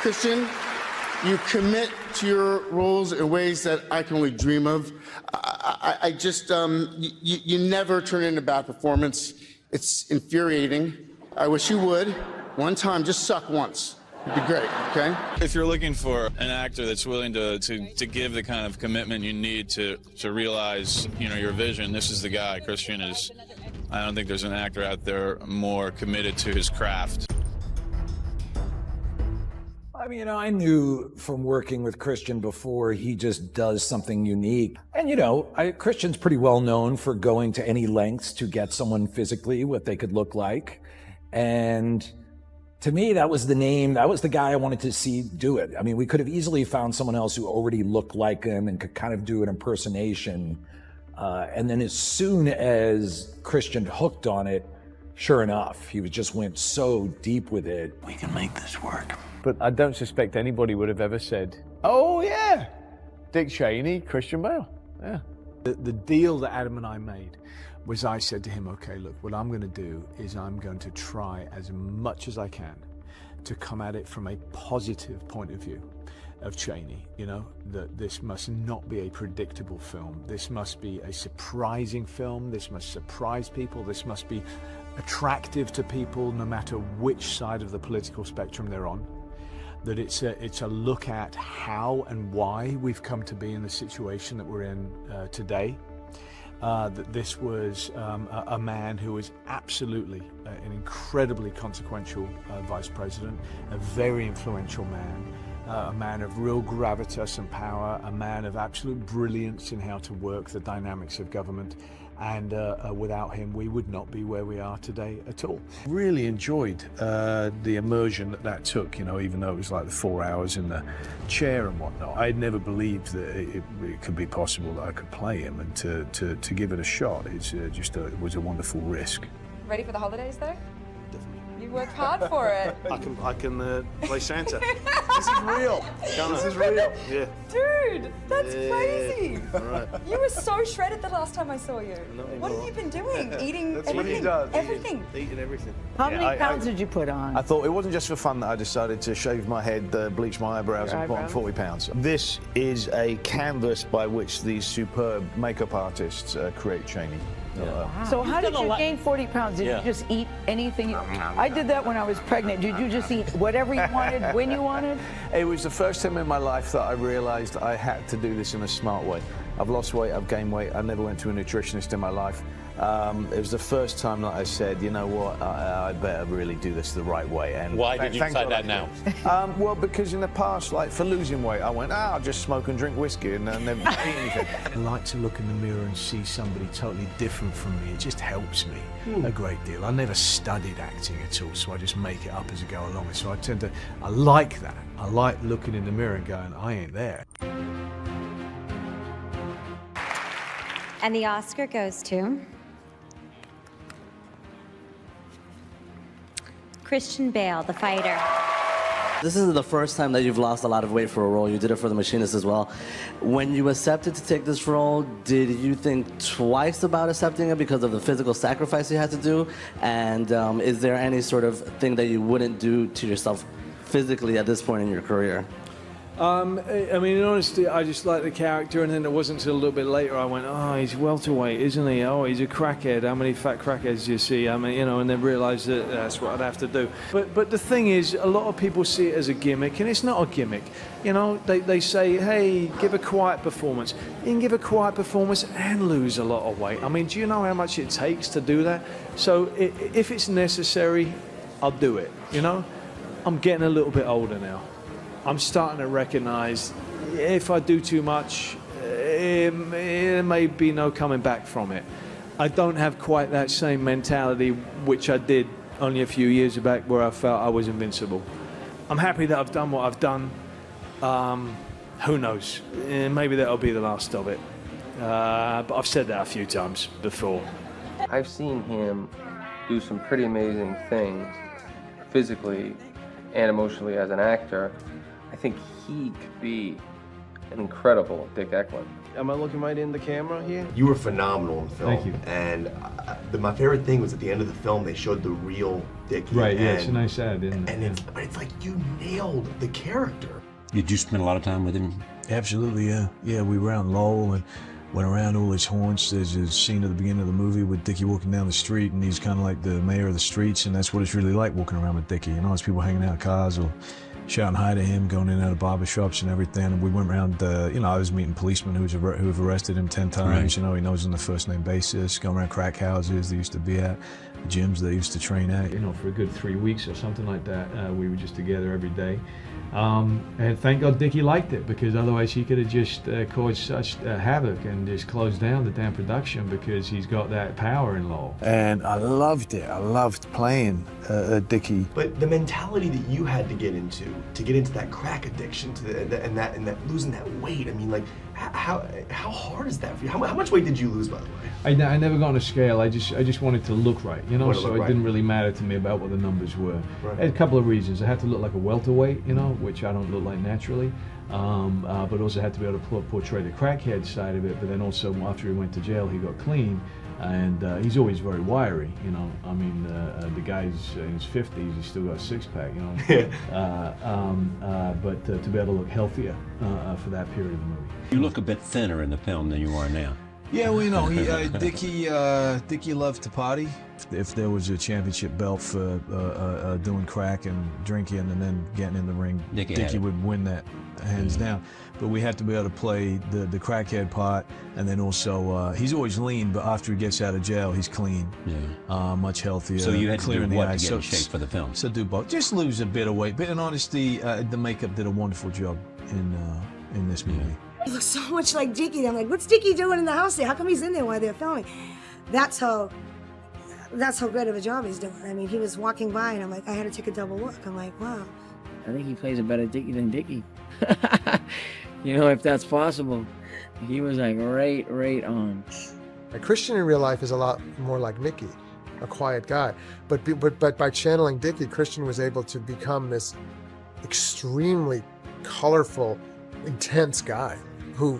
Christian, you commit to your roles in ways that I can only dream of. I just, you never turn in a bad performance. It's infuriating. I wish you would. One time, just suck once. It'd be great, okay? If you're looking for an actor that's willing to give the kind of commitment you need to realize, your vision, this is the guy. Christian is, I don't think there's an actor out there more committed to his craft. I mean, I knew from working with Christian before, he just does something unique. And, Christian's pretty well known for going to any lengths to get someone physically what they could look like. And to me, that was the guy I wanted to see do it. I mean, we could have easily found someone else who already looked like him and could kind of do an impersonation. And then as soon as Christian hooked on it, sure enough, he just went so deep with it. We can make this work. But I don't suspect anybody would have ever said, oh yeah, Dick Cheney, Christian Bale, yeah. The deal that Adam and I made was I said to him, okay, look, what I'm gonna do is I'm going to try as much as I can to come at it from a positive point of view of Cheney, that this must not be a predictable film. This must be a surprising film. This must surprise people. This must be attractive to people no matter which side of the political spectrum they're on. That it's a look at how and why we've come to be in the situation that we're in today. That this was a man who was absolutely an incredibly consequential vice president, a very influential man, a man of real gravitas and power, a man of absolute brilliance in how to work the dynamics of government. And without him, we would not be where we are today at all. Really enjoyed the immersion that took, even though it was like the 4 hours in the chair and whatnot. I'd never believed that it could be possible that I could play him, and to give it a shot, it was a wonderful risk. Ready for the holidays, though? You worked hard for it. I can play Santa. This is real. This is real. Yeah. Dude, that's crazy. All right. You were so shredded the last time I saw you. What have you been doing? Eating That's everything? what he does. Everything? Eating everything. How many pounds did you put on? I thought it wasn't just for fun that I decided to shave my head, bleach my eyebrows, and put on 40 pounds. This is a canvas by which these superb makeup artists create Cheney. So how did you gain 40 pounds? Did you just eat anything? I did that when I was pregnant. Did you just eat whatever you wanted, when you wanted? It was the first time in my life that I realized I had to do this in a smart way. I've lost weight, I've gained weight, I never went to a nutritionist in my life. It was the first time that I said, you know what, I better really do this the right way. And why did you decide that now? Well, because in the past, like for losing weight, I went, I'll just smoke and drink whiskey and never eat anything. I like to look in the mirror and see somebody totally different from me. It just helps me a great deal. I never studied acting at all, so I just make it up as I go along. So I like that. I like looking in the mirror and going, I ain't there. And the Oscar goes to Christian Bale, The Fighter. This isn't the first time that you've lost a lot of weight for a role. You did it for The Machinist as well. When you accepted to take this role, did you think twice about accepting it because of the physical sacrifice you had to do? And is there any sort of thing that you wouldn't do to yourself physically at this point in your career? I mean, in honesty, I just liked the character, and then it wasn't until a little bit later I went, oh, he's welterweight, isn't he? Oh, he's a crackhead. How many fat crackheads do you see? I mean, and then realised that that's what I'd have to do. But the thing is, a lot of people see it as a gimmick, and it's not a gimmick. They say, hey, give a quiet performance. You can give a quiet performance and lose a lot of weight. I mean, do you know how much it takes to do that? So if it's necessary, I'll do it, I'm getting a little bit older now. I'm starting to recognize if I do too much, there may be no coming back from it. I don't have quite that same mentality which I did only a few years back, where I felt I was invincible. I'm happy that I've done what I've done. Who knows? Maybe that'll be the last of it. But I've said that a few times before. I've seen him do some pretty amazing things physically and emotionally as an actor. I think he could be an incredible Dick Eklund. Am I looking right in the camera here? You were phenomenal in the film. Thank you. And my favorite thing was at the end of the film, they showed the real Dickie. Right, yeah, it's a nice ad, isn't it? But it's like you nailed the character. Did you spend a lot of time with him? Absolutely, yeah. Yeah, we were out in Lowell and went around all his haunts. There's a scene at the beginning of the movie with Dickie walking down the street, and he's kind of like the mayor of the streets, and that's what it's really like walking around with Dickie. You know, there's people hanging out in cars or shouting hi to him, going in and out of barbershops and everything. And we went around, you know, I was meeting policemen who have arrested him 10 times. Right. You know, he knows on a first name basis, going around crack houses they used to be at, gyms they used to train at. You know, for a good 3 weeks or something like that, we were just together every day. And thank God Dickie liked it, because otherwise he could have just caused such havoc and just closed down the damn production, because he's got that power in Lowell. And I loved it. I loved playing Dickie. But the mentality that you had to get into that crack addiction, and that losing that weight. I mean, like, how hard is that for you? How much weight did you lose, by the way? I never got on a scale. I just wanted to look right, you know. So it didn't really matter to me about what the numbers were. Right. A couple of reasons. I had to look like a welterweight, you know, which I don't look like naturally. But also had to be able to portray the crackhead side of it. But then also after he went to jail, he got clean. And he's always very wiry, you know. I mean, the guy's in his 50s, he's still got a six-pack, you know. But to be able to look healthier for that period of the movie. You look a bit thinner in the film than you are now. Yeah, well, you know, Dickie loved to party. If there was a championship belt for doing crack and drinking and then getting in the ring, Dickie would win that hands down. But we had to be able to play the crackhead part, and then also he's always lean, but after he gets out of jail, he's clean, much healthier. So you had to do what to get in in shape for the film? So do both. Just lose a bit of weight. But in honesty, the makeup did a wonderful job in this movie. He looks so much like Dickie. I'm like, what's Dickie doing in the house there? How come he's in there while they're filming? That's how great of a job he's doing. I mean, he was walking by and I'm like, I had to take a double look. I'm like, wow. I think he plays a better Dickie than Dickie. You know, if that's possible. He was like right on. Christian in real life is a lot more like Mickey, a quiet guy. But by channeling Dickie, Christian was able to become this extremely colorful, intense guy who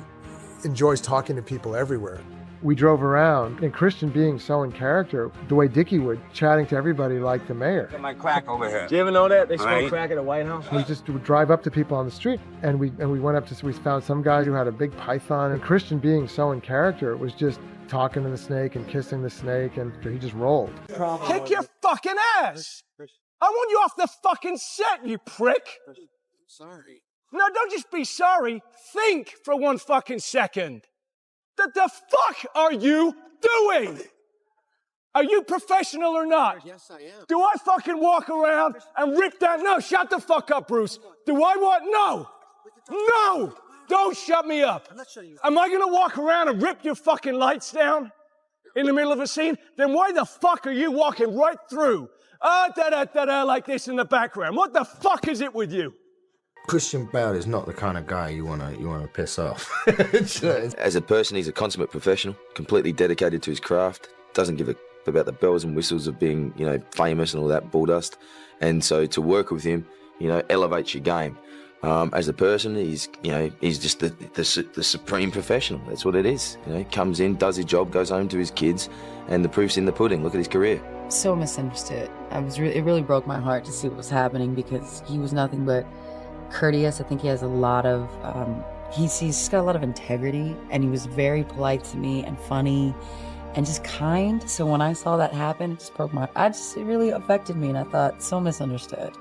enjoys talking to people everywhere. We drove around, and Christian being so in character, the way Dickie would, chatting to everybody like the mayor. Got my crack over here. Do you ever know that? They smoke crack at the White House? We just would drive up to people on the street, and we went up to, we found some guy who had a big python, and Christian being so in character was just talking to the snake and kissing the snake, and he just rolled. Kick your fucking ass! I want you off the fucking set, you prick! Sorry. No, don't just be sorry. Think for 1 fucking second. The fuck are you doing? Are you professional or not? Yes, I am. Do I fucking walk around and rip that? No, shut the fuck up, Bruce. Do I want? No. No. Don't shut me up. Am I gonna walk around and rip your fucking lights down in the middle of a scene? Then why the fuck are you walking right through? Like this in the background. What the fuck is it with you? Christian Bale is not the kind of guy you wanna piss off. As a person, he's a consummate professional, completely dedicated to his craft, doesn't give a about the bells and whistles of being, you know, famous and all that bulldust. And so to work with him, you know, elevates your game. As a person, he's just the supreme professional. That's what it is. You know, comes in, does his job, goes home to his kids, and the proof's in the pudding. Look at his career. So misunderstood. It really broke my heart to see what was happening, because he was nothing but courteous. I think he has a lot of, he's got a lot of integrity, and he was very polite to me and funny and just kind. So when I saw that happen, it just broke my, it really affected me, and I thought, so misunderstood.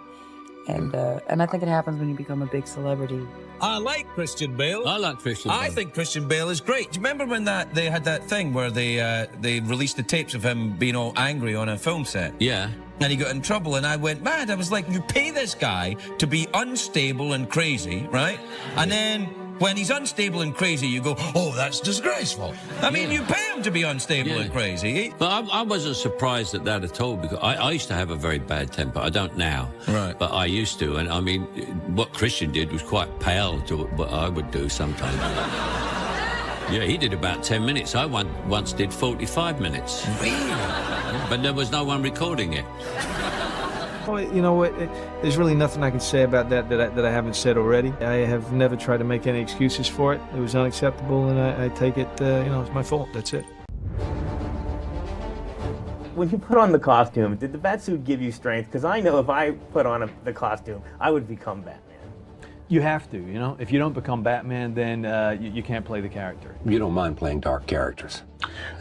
And I think it happens when you become a big celebrity. I like Christian Bale. I like Christian Bale. I think Christian Bale is great. Do you remember when they had that thing where they released the tapes of him being all angry on a film set? Yeah. And he got in trouble, and I went mad. I was like, you pay this guy to be unstable and crazy, right? And then when he's unstable and crazy, you go, oh, that's disgraceful. I mean, you pay him to be unstable and crazy. But I wasn't surprised at that at all, because I used to have a very bad temper. I don't now. Right. But I used to. And I mean, what Christian did was quite pale to what I would do sometimes. Yeah, he did about 10 minutes. I once did 45 minutes. Really? But there was no one recording it. Well, you know what? There's really nothing I can say about that I haven't said already. I have never tried to make any excuses for it. It was unacceptable, and I take it, it's my fault. That's it. when you put on the costume, did the Batsuit give you strength? Because I know if I put on the costume, I would become Batman. You have to, you know? If you don't become Batman, then you can't play the character. You don't mind playing dark characters.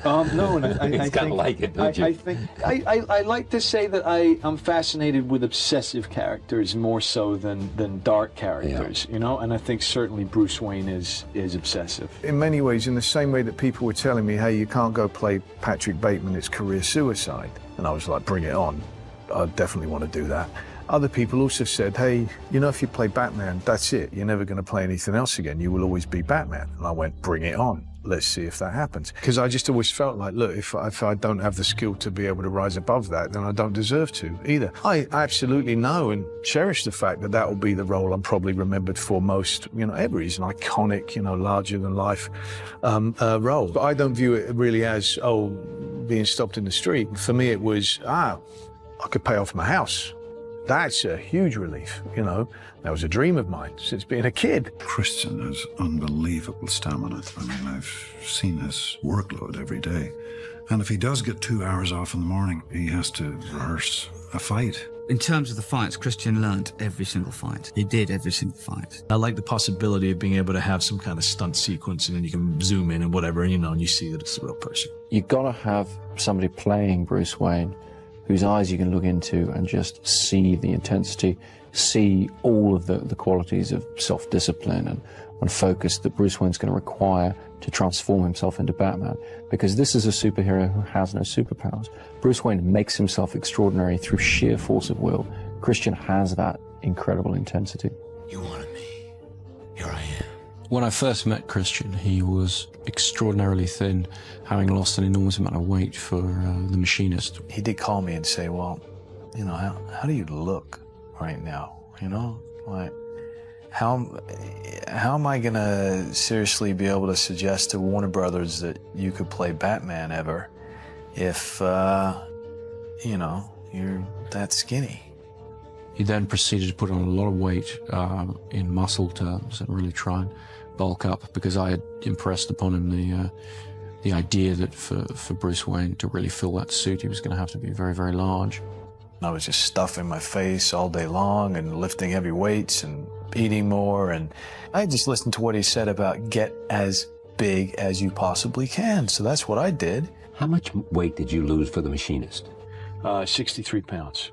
No, and I It's think... kinda like it, don't you? I like to say that I'm fascinated with obsessive characters more so than dark characters, you know? And I think certainly Bruce Wayne is obsessive. In many ways, in the same way that people were telling me, hey, you can't go play Patrick Bateman, it's career suicide. And I was like, bring it on. I definitely want to do that. Other people also said, hey, you know, if you play Batman, that's it. You're never going to play anything else again. You will always be Batman. And I went, bring it on. Let's see if that happens. Because I just always felt like, look, if I don't have the skill to be able to rise above that, then I don't deserve to either. I absolutely know and cherish the fact that that will be the role I'm probably remembered for most, you know, ever. He's an iconic, you know, larger than life role. But I don't view it really as, oh, being stopped in the street. For me, it was, I could pay off my house. That's a huge relief, you know. That was a dream of mine since being a kid. Christian has unbelievable stamina. I mean, I've seen his workload every day. And if he does get 2 hours off in the morning, he has to rehearse a fight. In terms of the fights, Christian learnt every single fight. He did every single fight. I like the possibility of being able to have some kind of stunt sequence and then you can zoom in and whatever, you know, and you see that it's a real person. You've got to have somebody playing Bruce Wayne whose eyes you can look into and just see the intensity, see all of the qualities of self-discipline and focus that Bruce Wayne's going to require to transform himself into Batman. Because this is a superhero who has no superpowers. Bruce Wayne makes himself extraordinary through sheer force of will. Christian has that incredible intensity. You wanted me. Here I am. When I first met Christian, he was extraordinarily thin, having lost an enormous amount of weight for the Machinist. He did call me and say, well, you know, how do you look right now? You know, like, how am I going to seriously be able to suggest to Warner Brothers that you could play Batman ever if, you know, you're that skinny? He then proceeded to put on a lot of weight in muscle terms and really try and bulk up, because I had impressed upon him the idea that for Bruce Wayne to really fill that suit, he was going to have to be very, very large. I was just stuffing my face all day long and lifting heavy weights and eating more, and I just listened to what he said about get as big as you possibly can. So that's what I did. How much weight did you lose for the Machinist? 63 pounds.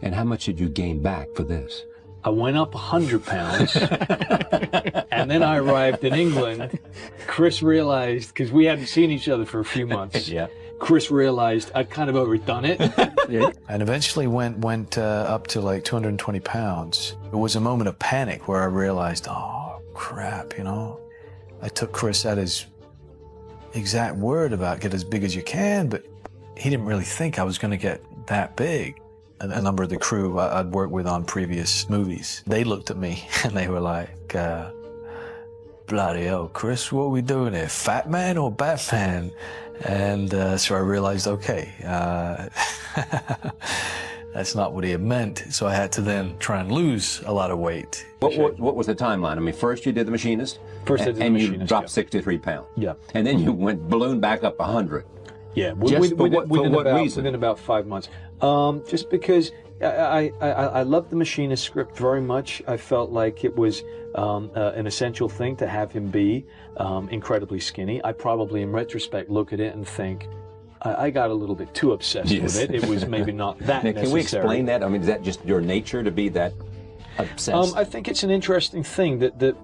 And how much did you gain back for this? I went up 100 pounds, and then I arrived in England. Chris realized, because we hadn't seen each other for a few months, Chris realized I'd kind of overdone it. And eventually went up to like 220 pounds. It was a moment of panic where I realized, oh, crap, you know. I took Chris at his exact word about get as big as you can, but he didn't really think I was going to get that big. A number of the crew I'd worked with on previous movies, they looked at me and they were like, bloody hell, Chris, what are we doing here? Fat Man or Batman? And so I realized, okay, that's not what he had meant. So I had to then try and lose a lot of weight. What was the timeline? I mean, first you did the Machinist. First I did the Machinist. And you dropped yeah. 63 pounds. Yeah. And then you went balloon back up 100. Yeah, within about 5 months. Just because I loved the Machinist script very much. I felt like it was an essential thing to have him be incredibly skinny. I probably, in retrospect, look at it and think, I got a little bit too obsessed with it. It was maybe not that necessary. Can we explain that? I mean, is that just your nature to be that obsessed? I think it's an interesting thing that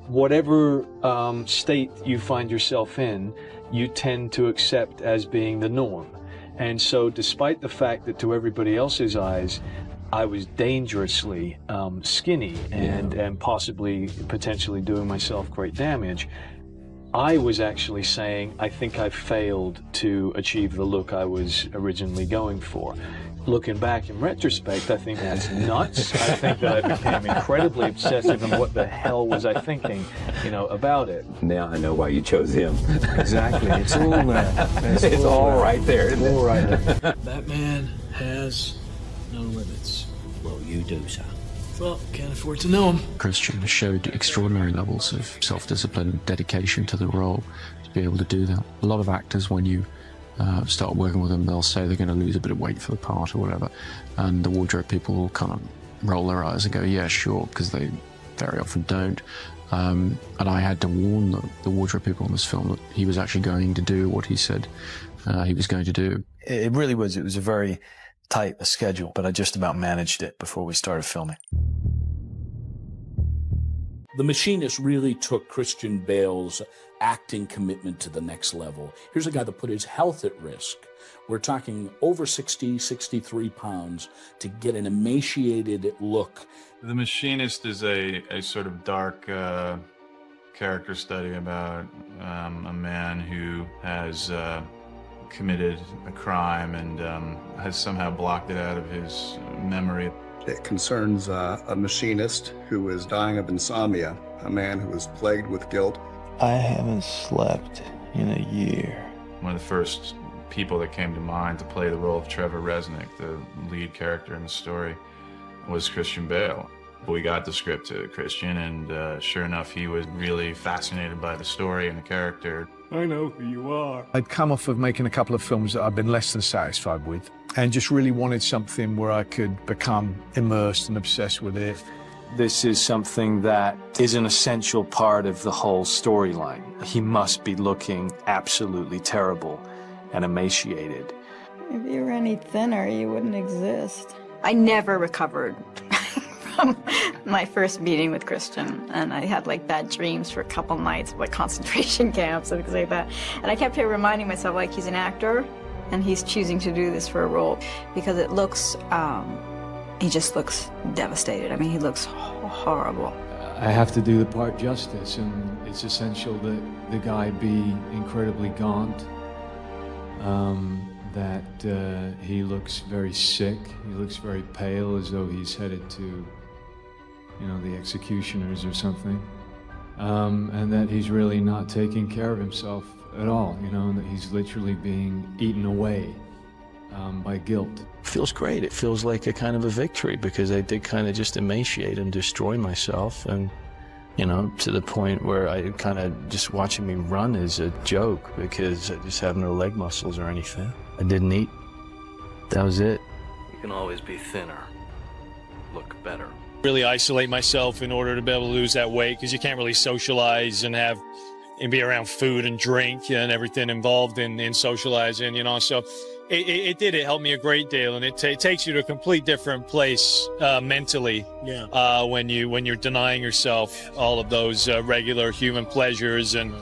whatever state you find yourself in, you tend to accept as being the norm. And so despite the fact that to everybody else's eyes, I was dangerously skinny and possibly, potentially doing myself great damage, I was actually saying, I think I failed to achieve the look I was originally going for. Looking back in retrospect, I think that's nuts. I think that I became incredibly obsessive, and what the hell was I thinking, you know, about it. Now I know why you chose him. Exactly. It's all there. It's all right there, isn't it? All right there. Batman has no limits. Well, you do, sir. Well, can't afford to know him. Christian showed extraordinary levels of self-discipline and dedication to the role to be able to do that. A lot of actors, when you start working with them, they'll say they're going to lose a bit of weight for the part or whatever, and the wardrobe people will kind of roll their eyes and go, yeah, sure, because they very often don't. And I had to warn the wardrobe people on this film that he was actually going to do what he said he was going to do. It really was. It was a very tight schedule, but I just about managed it before we started filming. The Machinist really took Christian Bale's acting commitment to the next level. Here's a guy that put his health at risk. We're talking over 60, 63 pounds to get an emaciated look. The Machinist is a sort of dark character study about a man who has committed a crime and has somehow blocked it out of his memory. It concerns a machinist who is dying of insomnia, a man who is plagued with guilt. I haven't slept in a year. One of the first people that came to mind to play the role of Trevor Resnick, the lead character in the story, was Christian Bale. We got the script to Christian, and sure enough, he was really fascinated by the story and the character. I know who you are. I'd come off of making a couple of films that I'd been less than satisfied with, and just really wanted something where I could become immersed and obsessed with it. This is something that is an essential part of the whole storyline. He must be looking absolutely terrible and emaciated. If you were any thinner, you wouldn't exist. I never recovered from my first meeting with Christian, and I had like bad dreams for a couple nights, like concentration camps and things like that. And I kept reminding myself, like, he's an actor and he's choosing to do this for a role, because it looks, he just looks devastated. I mean, he looks horrible. I have to do the part justice, and it's essential that the guy be incredibly gaunt, that he looks very sick, he looks very pale, as though he's headed to, you know, the executioners or something, and that he's really not taking care of himself at all, you know, and that he's literally being eaten away by guilt. Feels great. It feels like a kind of a victory, because I did kind of just emaciate and destroy myself, and, you know, to the point where I kind of just watching me run is a joke, because I just have no leg muscles or anything. I didn't eat. That was it. You can always be thinner, look better. Really isolate myself in order to be able to lose that weight, because you can't really socialize and be around food and drink and everything involved in socializing, you know. So it helped me a great deal, and it takes you to a complete different place mentally. Yeah. When you're denying yourself all of those regular human pleasures, and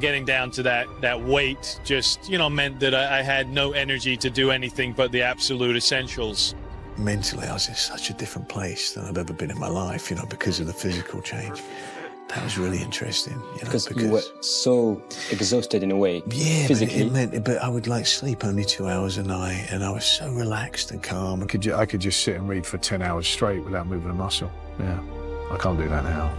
getting down to that weight just, you know, meant that I had no energy to do anything but the absolute essentials. Mentally, I was in such a different place than I've ever been in my life, you know, because of the physical change. That was really interesting, you know, because you were so exhausted in a way, yeah, physically. But I would like sleep only 2 hours a night, and I was so relaxed and calm. I could just sit and read for 10 hours straight without moving a muscle. Yeah, I can't do that now.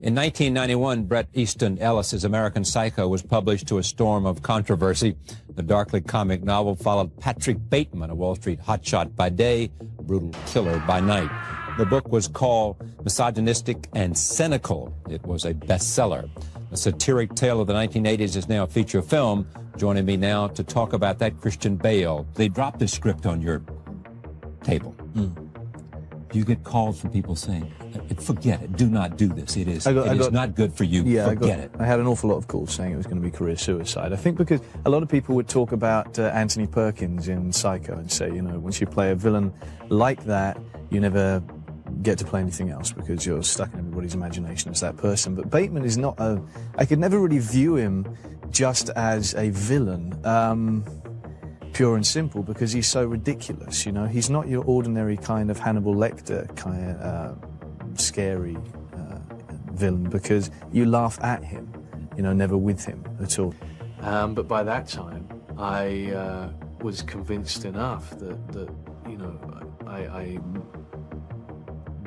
In 1991, Bret Easton Ellis's American Psycho was published to a storm of controversy. The darkly comic novel followed Patrick Bateman, a Wall Street hotshot by day, brutal killer by night. The book was called misogynistic and cynical. It was a bestseller. A satiric tale of the 1980s is now a feature film. Joining me now to talk about that, Christian Bale. They dropped a script on your table. You get calls from people saying, forget it, do not do this. It is not good for you, forget it. I had an awful lot of calls saying it was going to be career suicide. I think because a lot of people would talk about Anthony Perkins in Psycho and say, you know, once you play a villain like that, you never get to play anything else because you're stuck in everybody's imagination as that person. But Bateman is not I could never really view him just as a villain. Pure and simple, because he's so ridiculous, you know. He's not your ordinary kind of Hannibal Lecter kind of scary villain, because you laugh at him, you know, never with him at all. But by that time, I was convinced enough that you know, I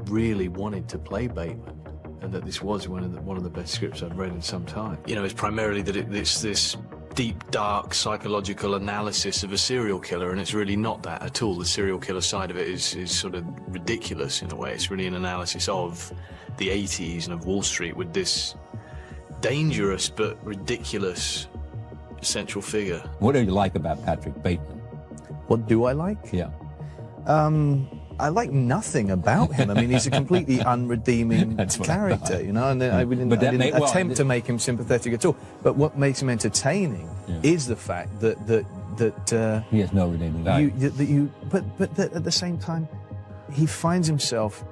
really wanted to play Bateman, and that this was one of the best scripts I've read in some time. You know, it's primarily that it's this deep, dark, psychological analysis of a serial killer, and it's really not that at all. The serial killer side of it is sort of ridiculous in a way. It's really an analysis of the 80s and of Wall Street with this dangerous but ridiculous central figure. What do you like about Patrick Bateman? What do I like? Yeah. I like nothing about him. I mean, he's a completely unredeeming character, you know, and I didn't attempt to make him sympathetic at all. But what makes him entertaining is the fact that he has no redeeming value. But that at the same time, he finds himself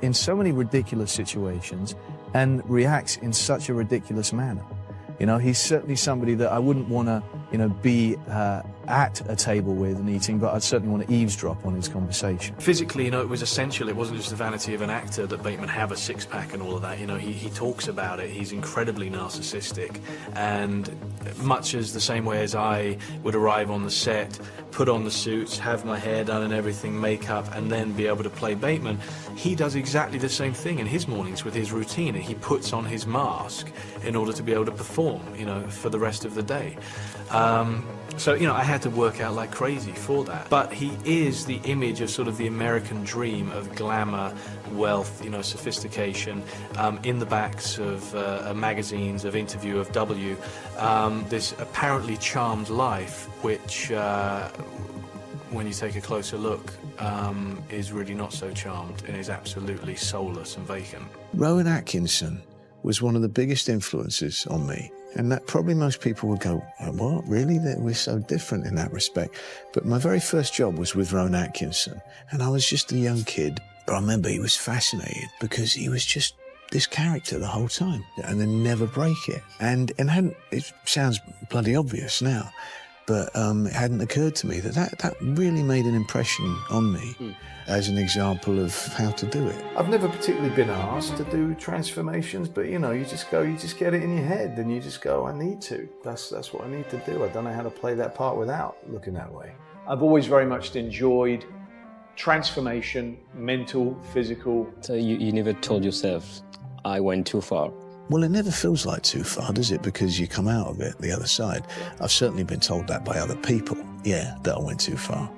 in so many ridiculous situations and reacts in such a ridiculous manner. You know, he's certainly somebody that I wouldn't want to, you know, be at a table with and eating, but I'd certainly want to eavesdrop on his conversation. Physically, you know, it was essential. It wasn't just the vanity of an actor that Bateman have a six-pack and all of that. You know, he talks about it. He's incredibly narcissistic. And much as the same way as I would arrive on the set, put on the suits, have my hair done and everything, makeup, and then be able to play Bateman, he does exactly the same thing in his mornings with his routine. He puts on his mask in order to be able to perform, you know, for the rest of the day. So, you know, I had to work out like crazy for that. But he is the image of sort of the American dream of glamour, wealth, you know, sophistication, in the backs of magazines, of Interview, of W. This apparently charmed life, which, when you take a closer look, is really not so charmed and is absolutely soulless and vacant. Rowan Atkinson was one of the biggest influences on me. And that probably most people would go, what, really? We're so different in that respect. But my very first job was with Rowan Atkinson, and I was just a young kid. But I remember he was fascinated because he was just this character the whole time and then never break it. And it sounds bloody obvious now, but it hadn't occurred to me that really made an impression on me as an example of how to do it. I've never particularly been asked to do transformations, but you know, you just get it in your head and you just go, I need to. That's what I need to do. I don't know how to play that part without looking that way. I've always very much enjoyed transformation, mental, physical. So you never told yourself, I went too far? Well, it never feels like too far, does it? Because you come out of it the other side. I've certainly been told that by other people, that I went too far.